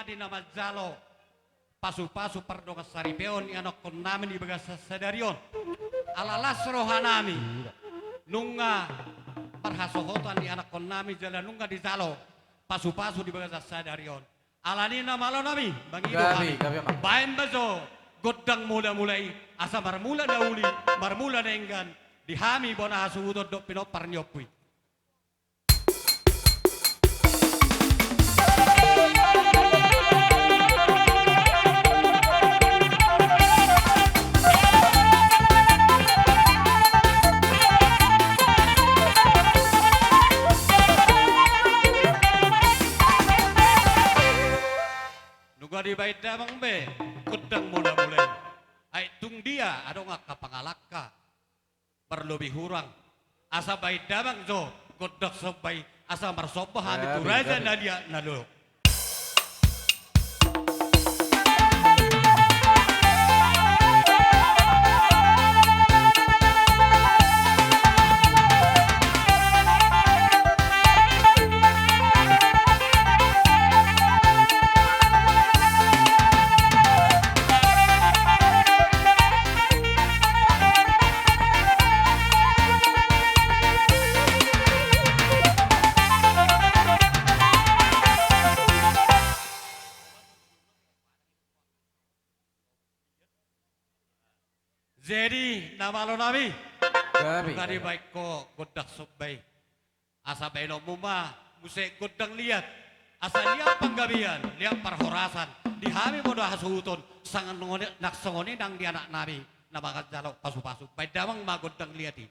di nama Jalo pasu-pasu pardonga saripeon anak kon namin di bagas sadarion alalas rohanami nunga parhasohotan di anak kon nami jalan nunga di Jalo pasu-pasu di bagas sadarion alani nama lo nami bagi kami bain bazo godang mula-mulai asa marmula dauli marmula denggan dihami bona hasuudot do pinopar nyopui. Di bait damang be kudang mula-mulai ay tung dia ada ngak kapangalaka berlebih hurang asa bait damang zo kodak sobai asa marsobahan itu raja nadia nalo. Jadi nama lo nami, kali baik ko godak sobai, asa beno muma, musik godang liat, asa liat panggabian, liat parhorasan, dihami bodoh hasuton, sangat nak songoni nang di anak nabi, nabakat jalok pasu-pasu, baik damang ma godang liati.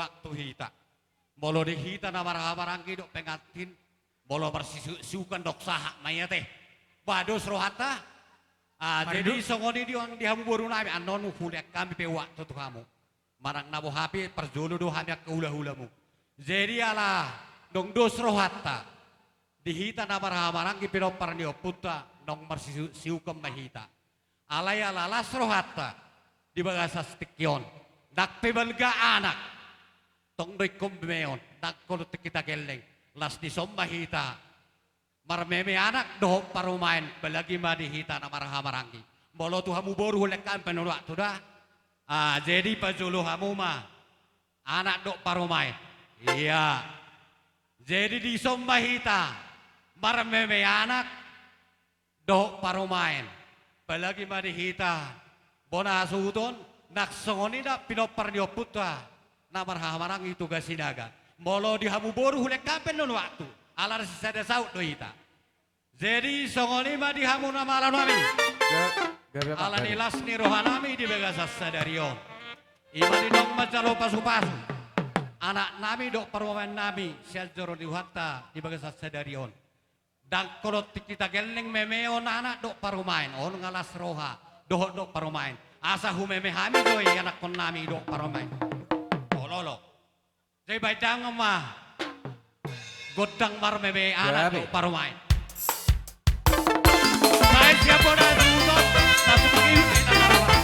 waktu hita. Bolo di hita na marang-marangki dok pengantin. Bolo bersisukan dok sahak maya teh. Bados rohata. Jadi songoni di ang dihamu boru nami anon hulek kami pe waktu tu kamu. Marang nabo hapi perjolo do hanya ke hula-hulamu. Jadi ala dong dos rohata. Di hita na marang-marangki pero parnio puta dong bersisukan mahita. Alay alalas rohata. Di bagasa stikyon. Dak pebelga anak. Tong doy kumbeon, nagkulot kita geleng, las di sombahita, marmeme anak doh parumain, belagi madihita na marahamarangi. Bolo tu hamu boru hulekkan penolak tu dah. Jadi pajulu hamu mah, anak dok parumain. Iya. Jadi di sombahita, marmeme anak doh parumain, belagi madihita, bona suton, nak songoni dak pinopar dioputa. Namar hamarang itu gasinaga. Molo di hamu boru hulek kapen non waktu. Alar sisada saut doita. Jadi songoni ma di hamu nama ala nami. Ala nilas ni rohanami di begasa sadarion. Ima di dong macalo pasu-pasu. Anak nami dok perwamen nami sial joro di hatta di begasa sadarion. Dan kolot kita geleng memeon anak dok parumain. On ngalas roha dok parumain. Asa humeme hami doi anak kon nami dok parumain. Lolo, jadi baidang mah godang marmebe anak do parumain. Saya siapa dah duduk, satu begini kita marah.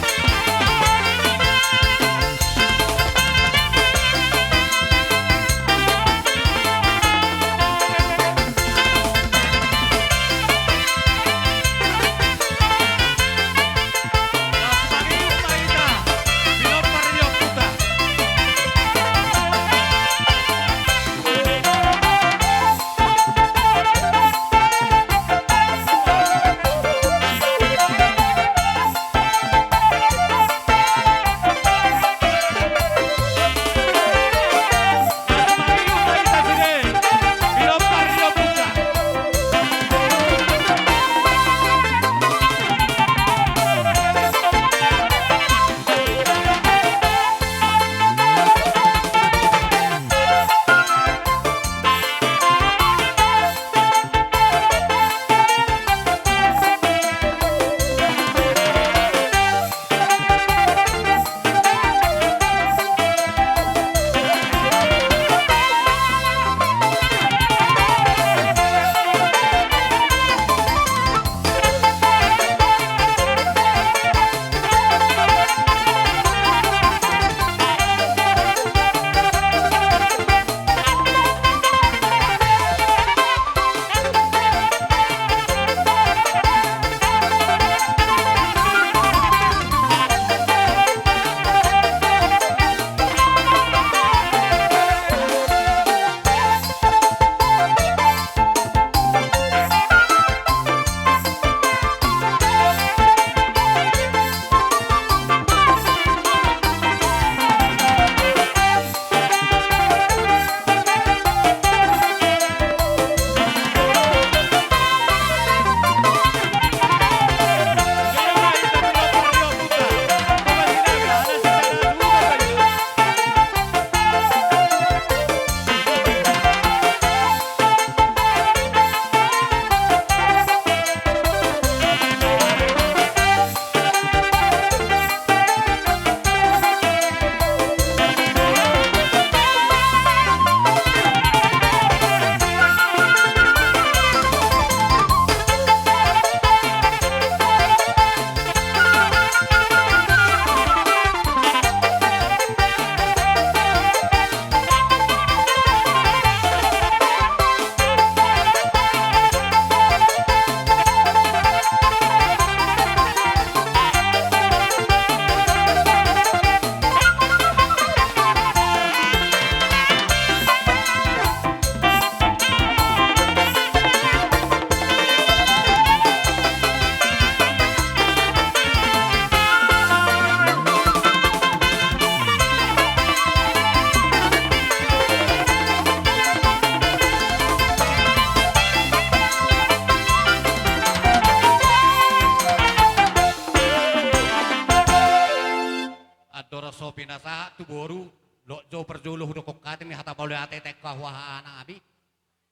Dora sopi nasa tu boru lo jo perjuluh do kokate mi hata boleh ate tek kahwa nabi.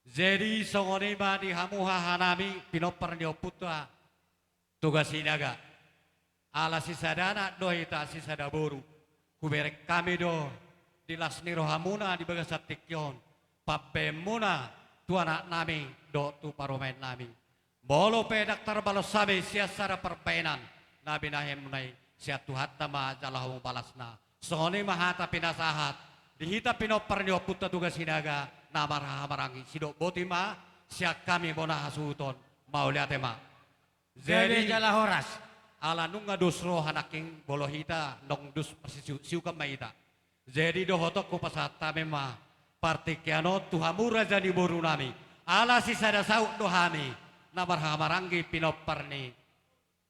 Jadi songone ba di hamuha hanami pinopar dio putra tugas sinaga. Ala sisadana do ita sisada boru. Kuberek kami do di lasni rohamuna di bagasat tikyon. Papemuna tu anak nami do tu paromen nami. Bolo pedak terbalos sabi siasara perpenan. Nabi nahem nai siat tuhat tama jalahu balasna. Songone mahata pinasahat. Dihita pinopar dio putra tugas sinaga. Namar marangi sidok botima siak kami bona hasuton mau lihat ma. Jadi jala horas. Ala nunga dusro hanaking bolohita nong dus siu kamaita. Jadi dohotok ko pasata mema partikiano tuhamura jadi boru nami. Ala sisada sauk dohami namar hamarangi pinoparni.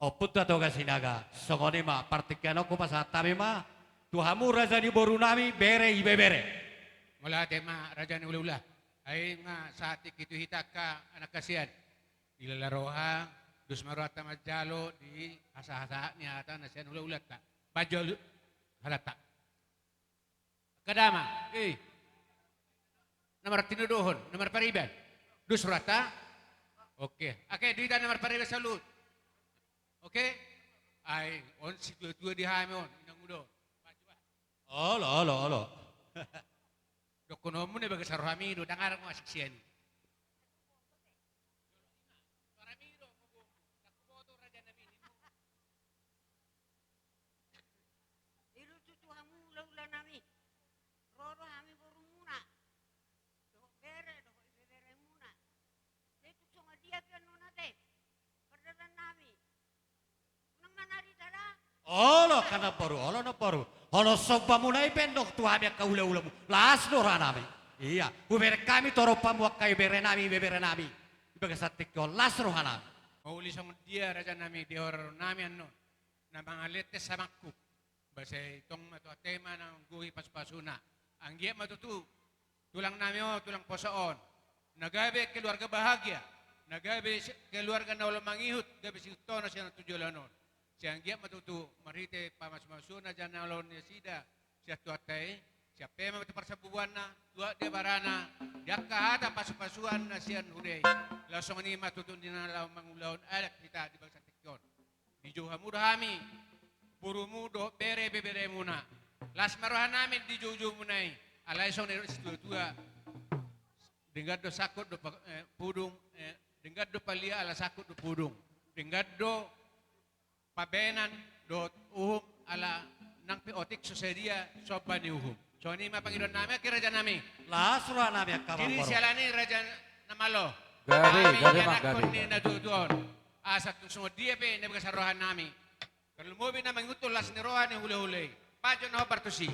Oputta toga sinaga. Songone ma partikiano ko pasata mema tuhamura jadi boru nami bere ibe bere. Mula tema raja ni ula-ula. Ay nga sa atik itu hitak ka anak kasihan. Ilalaroha, dus marata majalo di asa-asa niya ata na siya ula-ulat ka. Bajol halata. Kadama, nomor tinuduhon, nomor pariban. Dus rata. Oke. Oke, dita nomor pariban salut. Oke. Ay, on si tua di hamon, inang udo. Olo. Dokunomu ne baga sarhamido dangar mo asiksian. Sarhamido mo nakuboto raja namin. Ilu cucu hamu ula nami. Roro hami boru muna. Doh bere muna. Itu songa dia kan nona te. Perdalan nami. Nang manari dala. Olo kana paru, olo na paru. Holo soba mulai pendok tu habia ka ula-ulamu. Las dora nami. Iya, ubere kami toro pamuak kai bere nami. Ibaga satik yo las rohana. Mauli sang dia raja nami di hor nami anno. Na mga lete samakku. Base itong mato tema ng guhi paspasuna. Ang giya matutu. Tulang nami o, tulang posoon. Nagabi keluarga bahagia. Nagabi keluarga na ulang mangihut. Gabi si tono siya na tujulanon. Siang giya matutu marite pamasmasuna dyan na alon niya sida siya tuatay siya pema mati parsabuan na tua dia barana dia kahata pasupasuan na siya huday lasong ni matutun din na law mangulaon alak kita di bangsa tikyon di juha mudahami puro mudo bere muna las marohan namin di juju munay alay song ni tua dengar do sakut do pudung dengar do palia ala sakut do pudung dengar do pabenan dot uhum ala nang piotik susedia soba ni uhum. So ni mapangidon namin kira raja nami. Las rohana nami ka Kini siya ni raja namalo. Gabi anak gabi. ni naduduon. Asa tusong dia pe na bagasarohan nami. Kalau mo na mangutulas ni rohan ni huli-huli. Pajo na ho partusi.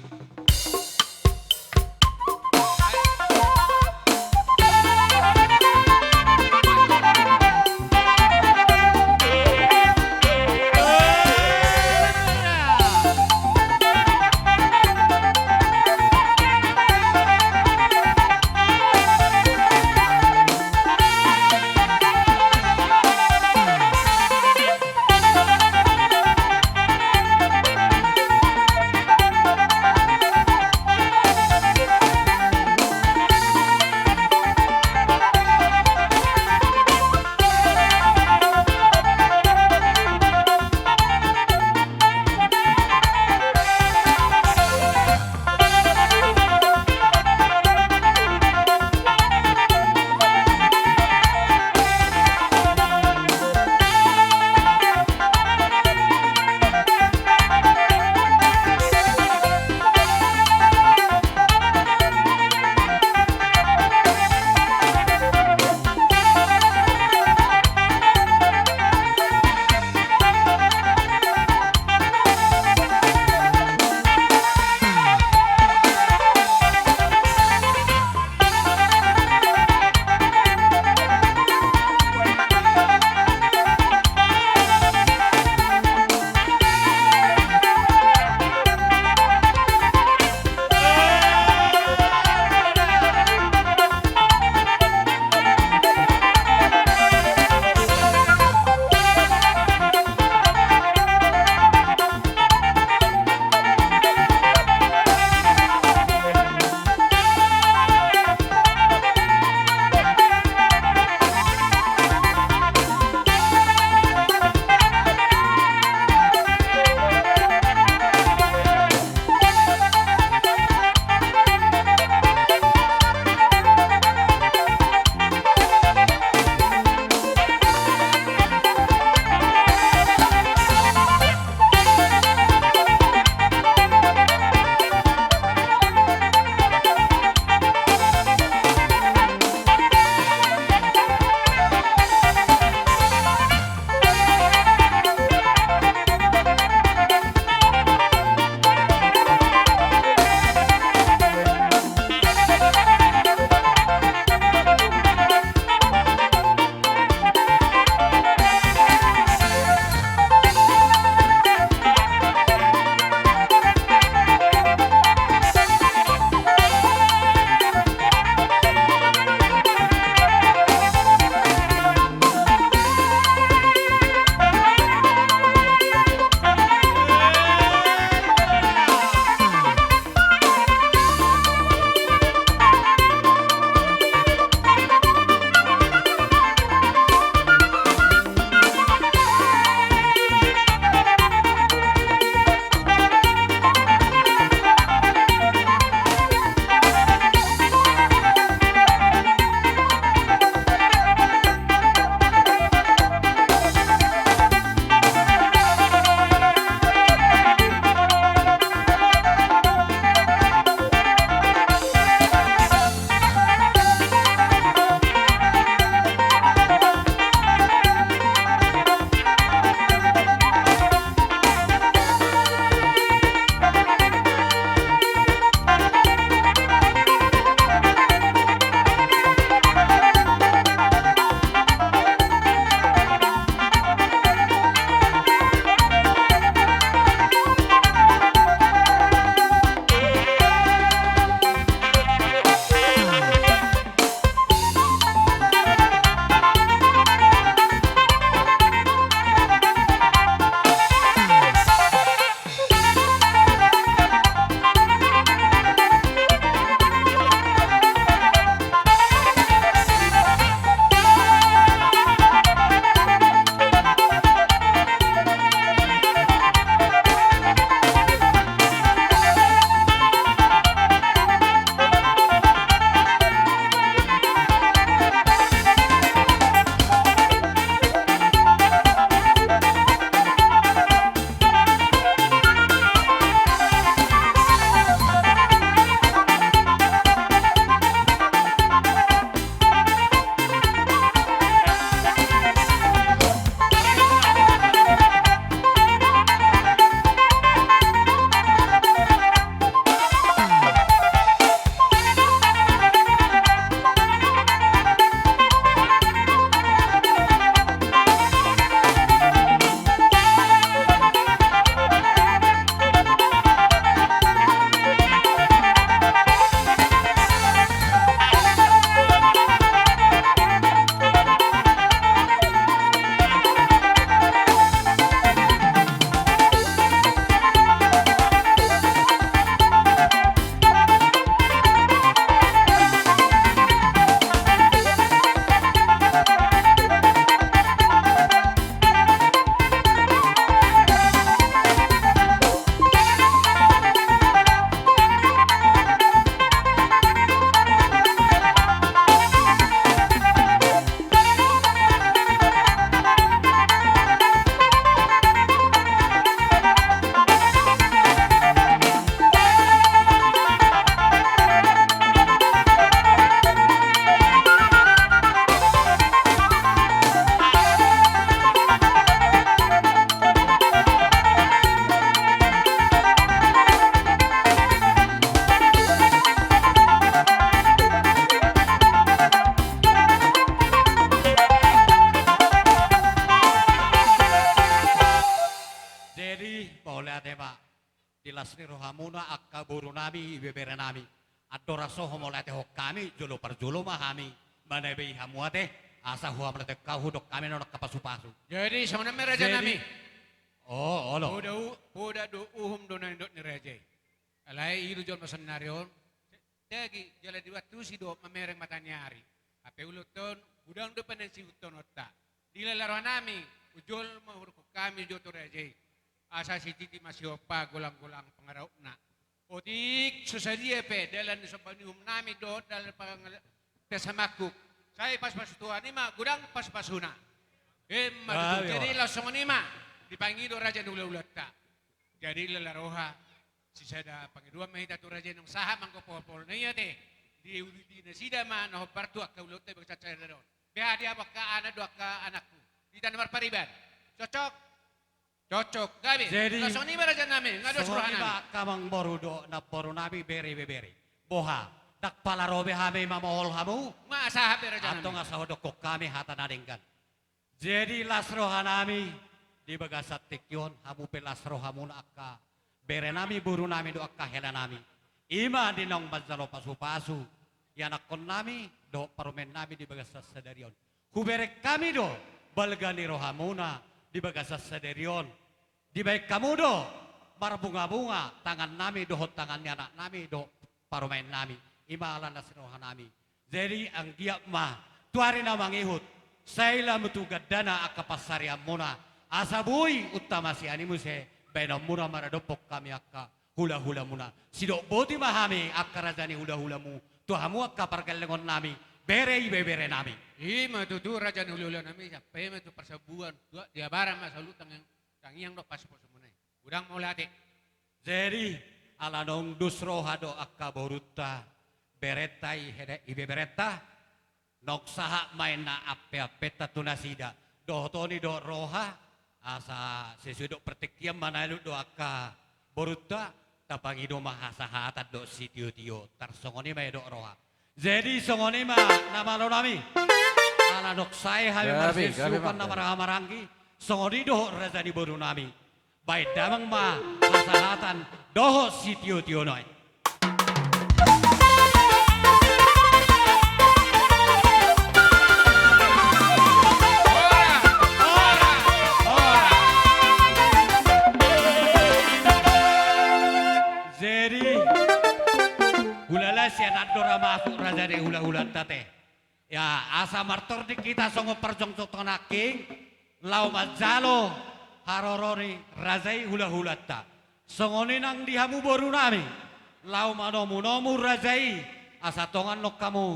oleh adema dilasni rohamuna akka buru nami ibebere nami adora soho molai te kami jolo per jolo mahami mana be hamuate asa huam lete kau dok kami nonok kapasu-pasu. Jadi sebenarnya raja Jadi- nami. Oh, olo. Poda do uhum do na indot ni raja. Alai ilu jol masenarion. Tagi jala di waktu si do mamereng matanyari. Ape uluton udang do panen si uton otta. Dila laro nami ujol mahur ko kami jo to raja. Asa si titi masiopa gulang-gulang pangaraw na. Otik susadia pe dalan sa panium nami do dalan pang tesamaku. Saya pas-pas tuan ni mah gudang pas-pasuna. Ah, Jadi iya. langsung ni mah dipanggil do raja ulat ta. Jadi lalaroha si sada pangidua mahita tu raja nung saha mangko popol na iya te. Di nasida ma no partu akka ulat te bagsa cara don. Beha dia baka anak do akka anakku. Di tanah pariban. Cocok. Cocok. Gabi. Jadi- Langsung ni mah raja nami ngado Semua suruhan nami. iba kamang borudo na poru nami beri beberi. Boha dak palarobe hame mamahol hamu. Ma asaha be raja Atau nami. nga sa hodok kami hata nadenggan. Jadi lasroha nami di bagasat tikyon hamu pe lasroha mun akka bere nami buru nami do akka hela nami. Ima dinong bazalo pasu-pasu yanak kon nami do parumen nami di bagasat sadarion. Hubere kami do balgani rohamuna di bagasat sadarion. Di baik kamu do marbunga-bunga tangan nami dohot tangannya anak nami do parumen nami. Ima ala nasroha nami. Jadi ang giyak mah tuari na mangihut. Saila mutugad dana akapasarya muna. Asabuy utama si animu se bena muna maradopok kami akka hula-hula muna. Sidok boti mahami akka rajani hula-hula mu. Tuhamu akka pargalengon nami. Bere bere nami. Ima tu raja nulula nami sampai ma tu persabuan dua dia barang ma salut tangiang do pas pos munai. Udang mau lade. Jadi ala nong dusroha do akka boruta beretai hede ibe bereta. Nok saha main na ape-ape tatunasida. Doh toni do roha asa sesudok pertikiam mana lu do akka boruta tapangi do mahasa hatat do si tio tarsongoni may do roha. Jadi songoni ma nama lo nami. Ala nok sai hami Gabi, marsis gabi, sukan Mak. na maranggi. Songoni do razani boru nami. Baik damang ma hasahatan doho si tio noy. Jadi hulala siya nadora masuk raja de hula-hula tate. Ya asa martor di kita songo perjong tonaking lau majalo harorori razai hula-hula ta. Songoni nang dihamu boru nami. Lau manomu razai asa tongan nok kamu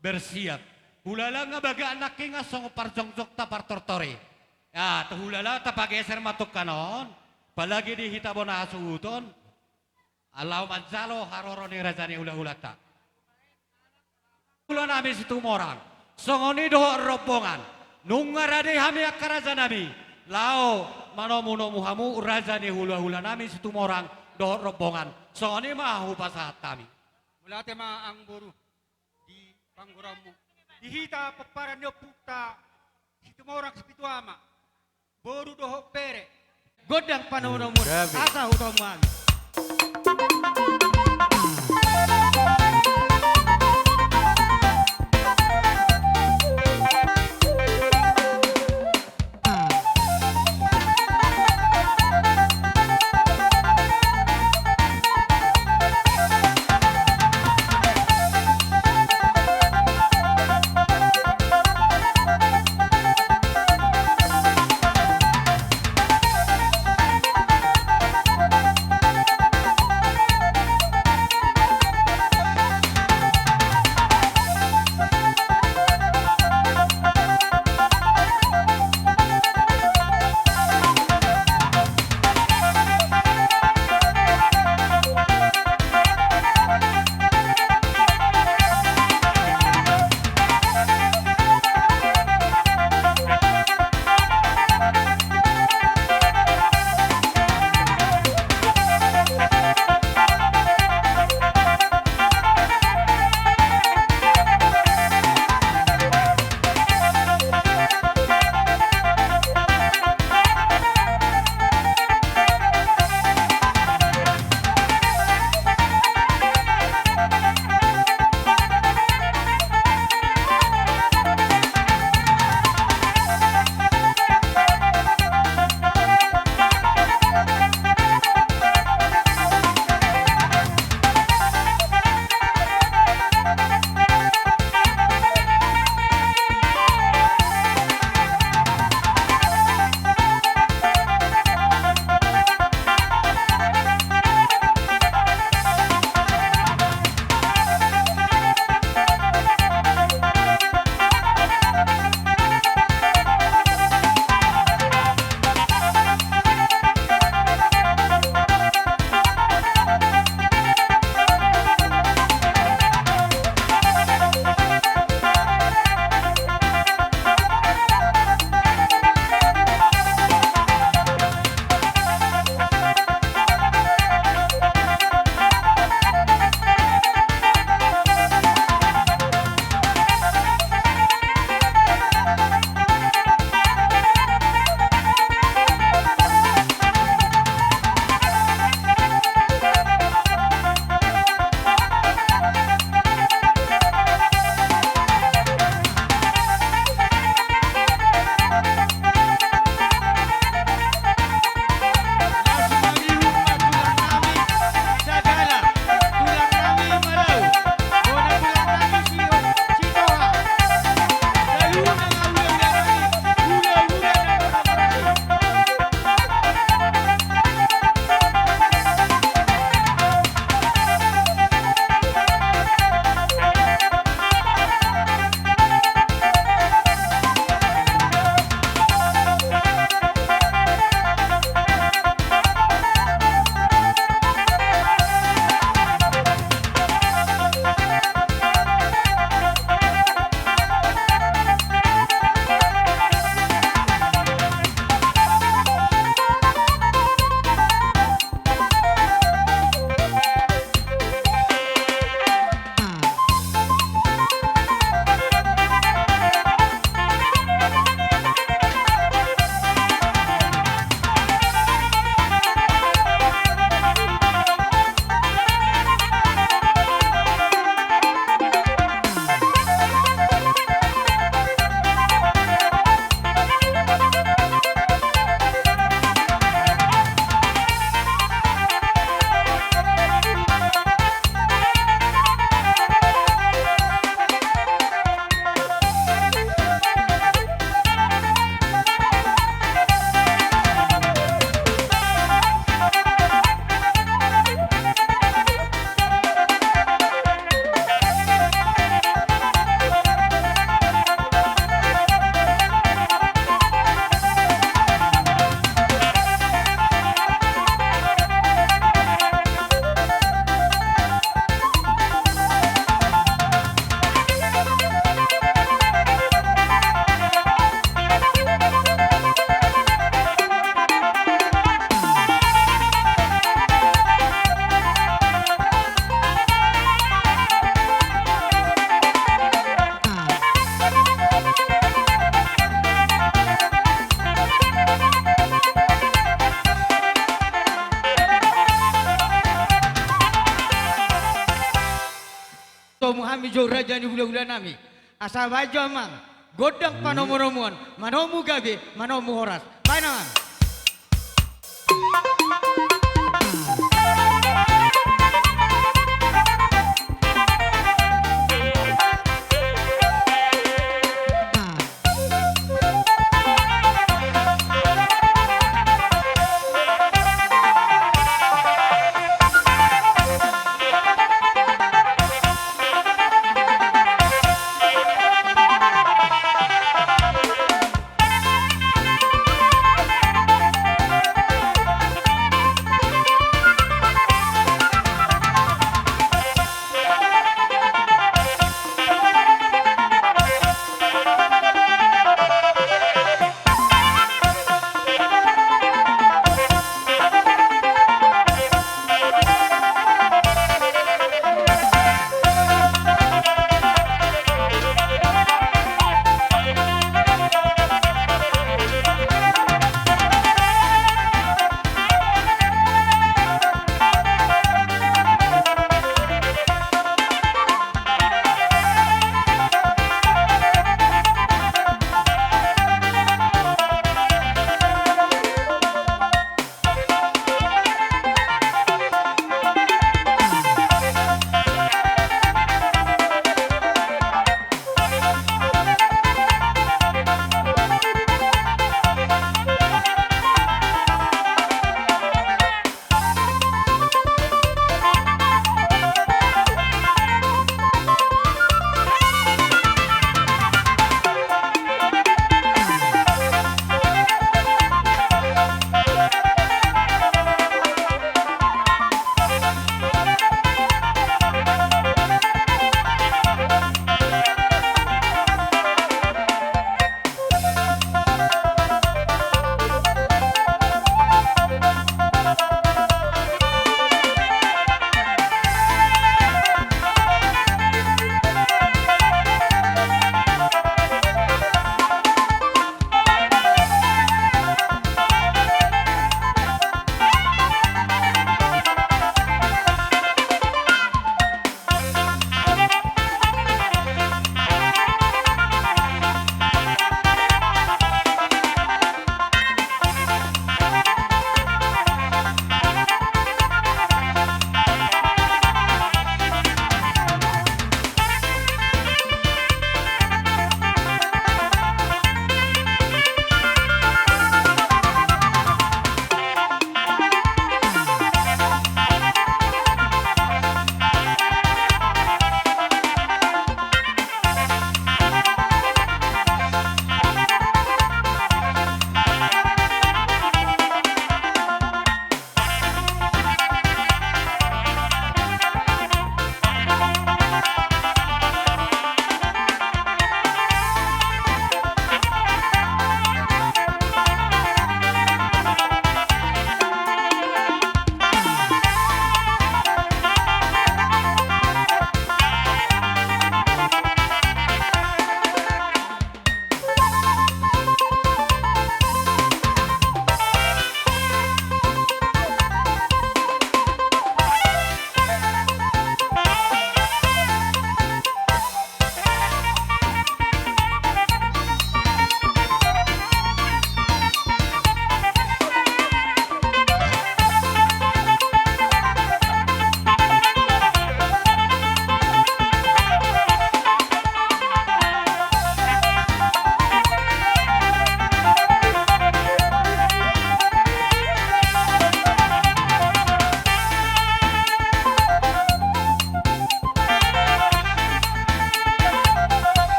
bersiap. Hulala nga baga anak nga songo perjong ta partortori. Ya tuhulala tapageser matuk kanon. Palagi di hitabon asuton. Alau manzalo haroroni rajani hula-hulata. Hula nami situ morang. Songoni doho rombongan. Nungarade hami akaraja nami. Lao manomu hamu rajani hula-hula nami situ morang doho rombongan. Songoni mahu pasahat kami. Mula tema ang buru di pangguramu. Dihita paparan nyo puta situ orang sepitu ama. Boru doho pere. Godang panahon mo. Grabe. Asa utoman. hami jo raja ni hula-hula nami. Asa bajo mang godang panomo-nomuan, manomu gabe, manomu horas. Painaman.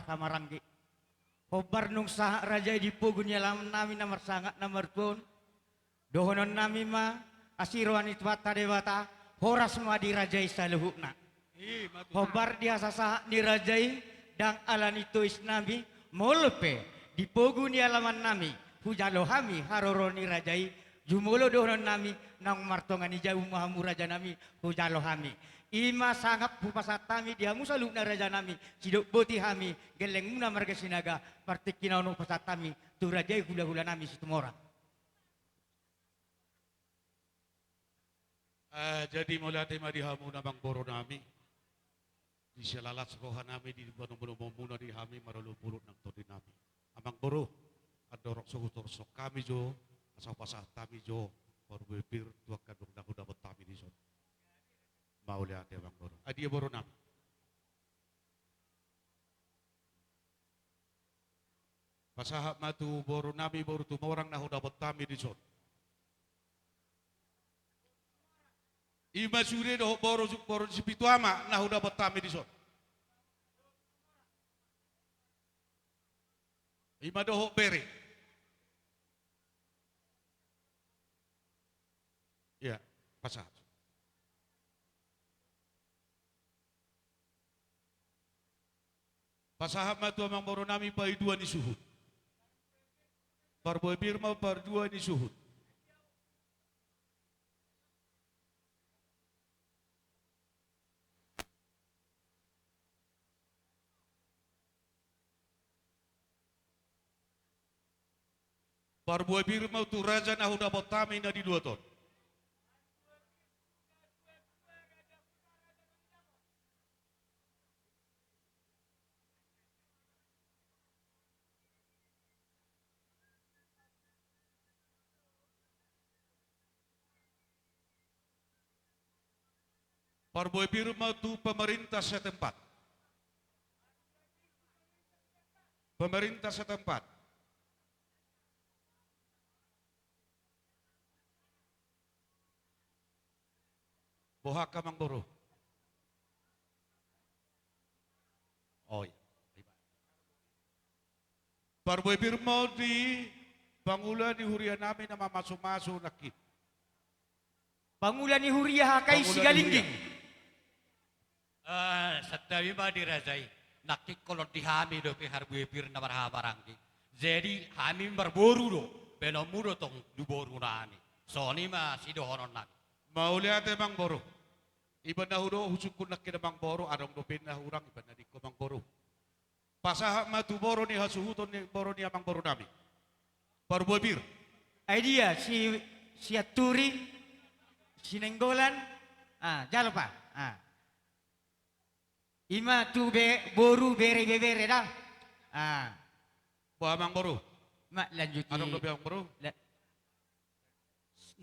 Samaranggi. Hobar nung sah raja di pugunya lam nami namar sangat namar pun. Dohonon nami ma asiruan itu bata dewata horas ma di rajai saluhukna. Hobar dia sah di rajai dang alan itu isnami molpe di pugunya laman nami hujalo hami haroroni rajai Jumulo dohon nami nang martongan ni jauh mahamu raja nami hujalo hami. Ima sangap pupasatami dihamu saluk na raja nami sidok boti hami geleng muna marga sinaga partik kinauno pasatami tu raja hula-hula nami situmora. Jadi mulai tema dihamu namang boro nami. Di selalas roha nami di bono-bono muna di hami marulu purut nang todi nami. Amang boro adorok suhutor sok kami jo asal pasah tami jo baru bebir tua kadung dah dapat tami di son. Mau lihat ya bang boro. Adia boro nami. Pasah matu boro nami boro tu orang nahu dapat tami di son. Ima sure doh boro sipitu ama nahu dapat tami di son. Ima doh bere. Ya, pasah. Pasahap matu amang boro nami pai dua ni suhut. Parboy birma par dua ni suhut. Parboy birma tu raja nahu dapat tami na di dua ton. Parboy birma tu pemerintah setempat. Pemerintah setempat. Bohaka mang boro. Oh iya. Parboy birma di Bangulan di hurian nami nama masuk-masuk nakit. Bangulan ni huria hakai Bangulan sigalingging. Satawi ba dirajai nakik kolot di hami do pe harbuepir na barangki. Jadi hami berburu do benomudo tong duboru nami. Soni ma sidohonon nami. Mau lihat emang boro. Iban na hudo husukun na kinamang boro adong dopin na hurang iban na di ko mang boro. Pasahak matu boro ni hasuhuton ni boro ni amang boro nami. Parbuepir. Idea si Aturi, si Nenggolan, jalo pa. Ima tu boru bere dah. Amang boro. Mak lanjuti. Adong dopi amang boro.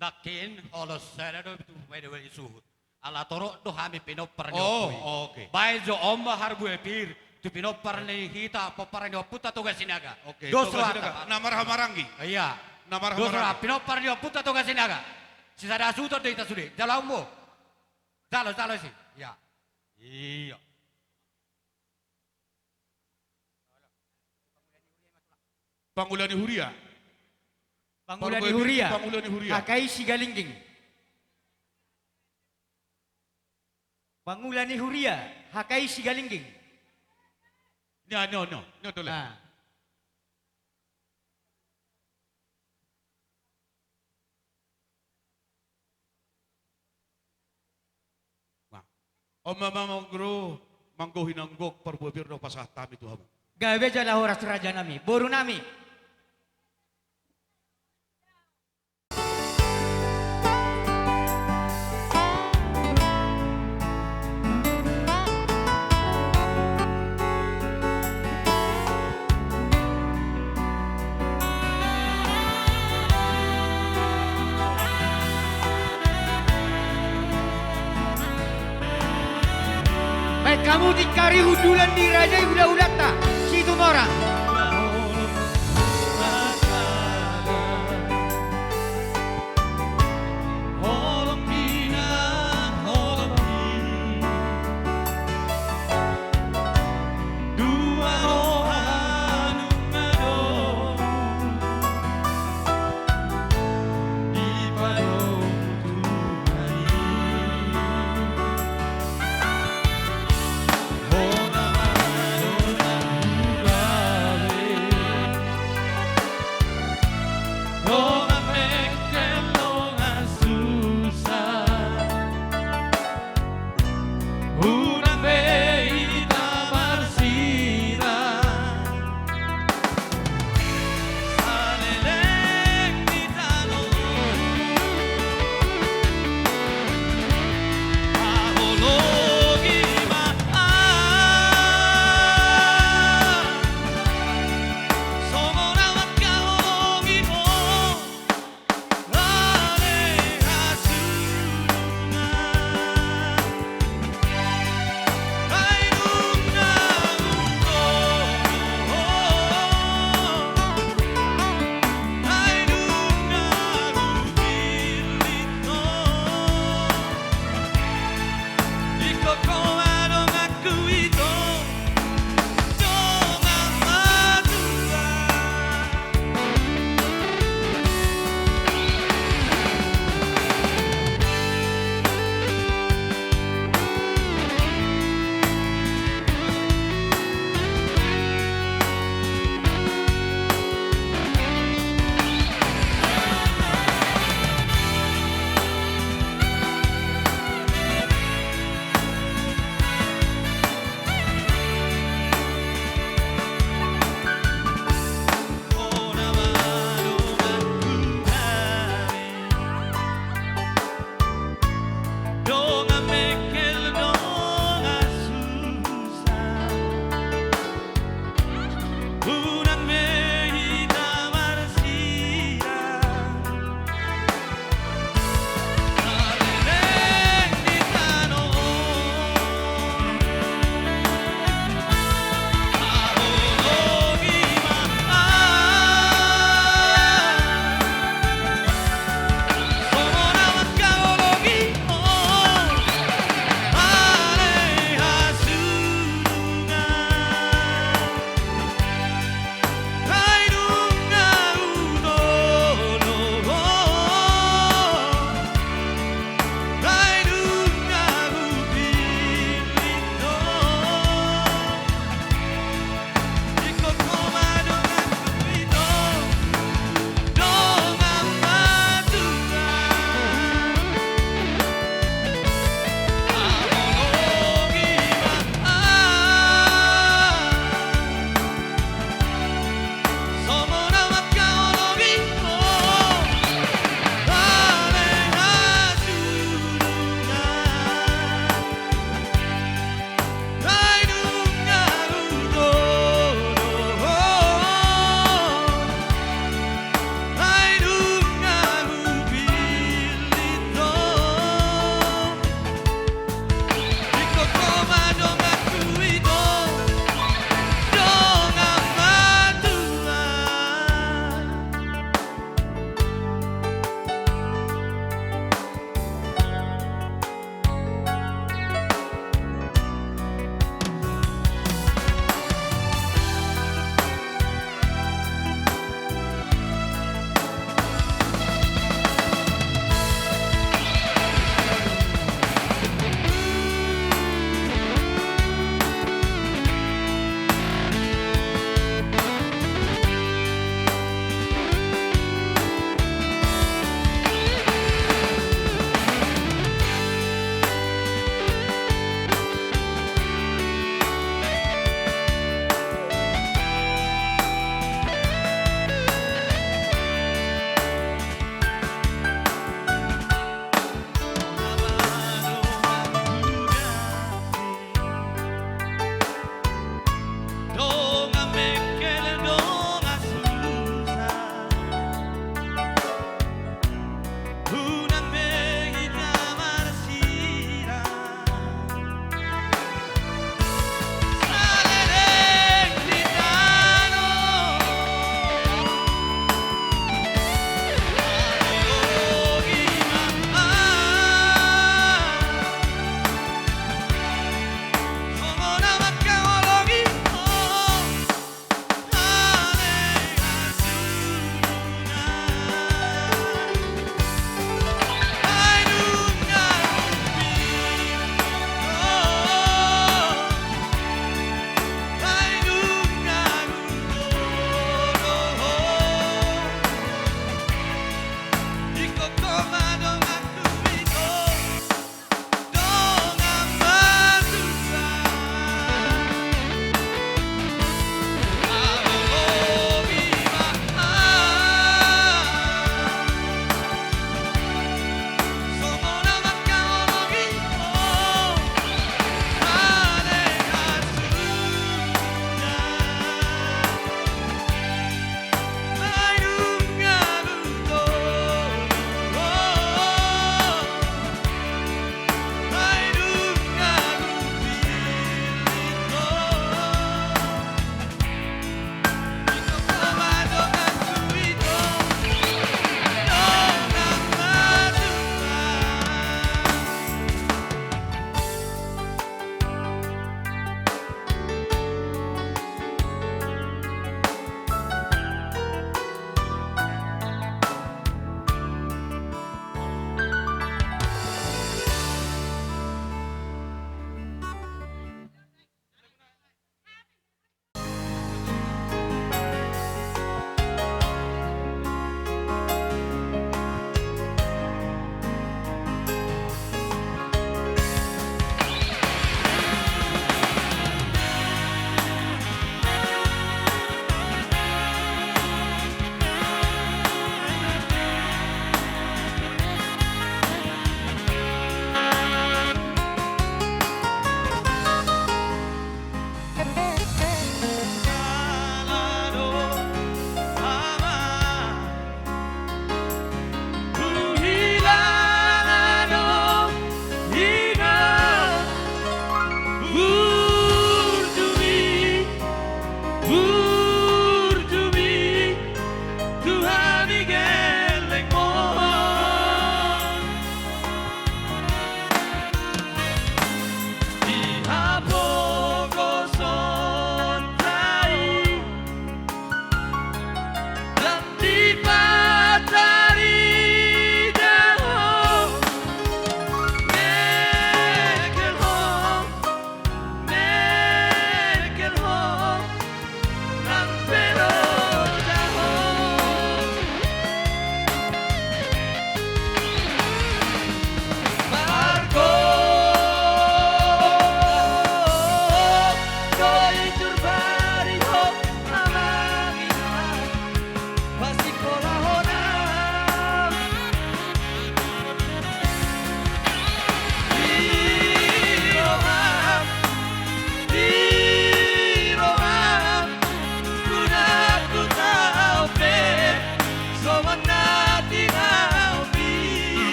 Nakin olos sada do tu wede suhut. Ala toro do hami pinopar ni Oh, oke. Bai jo omba harbuepir tu pinopar ni hita popar ni puta toga sinaga. Oke. Dosro Namar hamarangi. iya. Namar Dosro hamarangi. pinopar ni puta toga sinaga. Si sada suto de ita sude. Jalambo. Jalo sih. Iya. Iya. Pangulani huria. Bangulan ni huria. Bangulan ni huria. Hakai sigalingging. Bangulan ni huria hakai sigalingging. No tole. O mamamagro manggo hinanggok parbuabir no pasah tami tu hamu. Gawe jala horas raja nami, boru nami. Baik kamu dikari hudulan di raja udah ta, situ orang.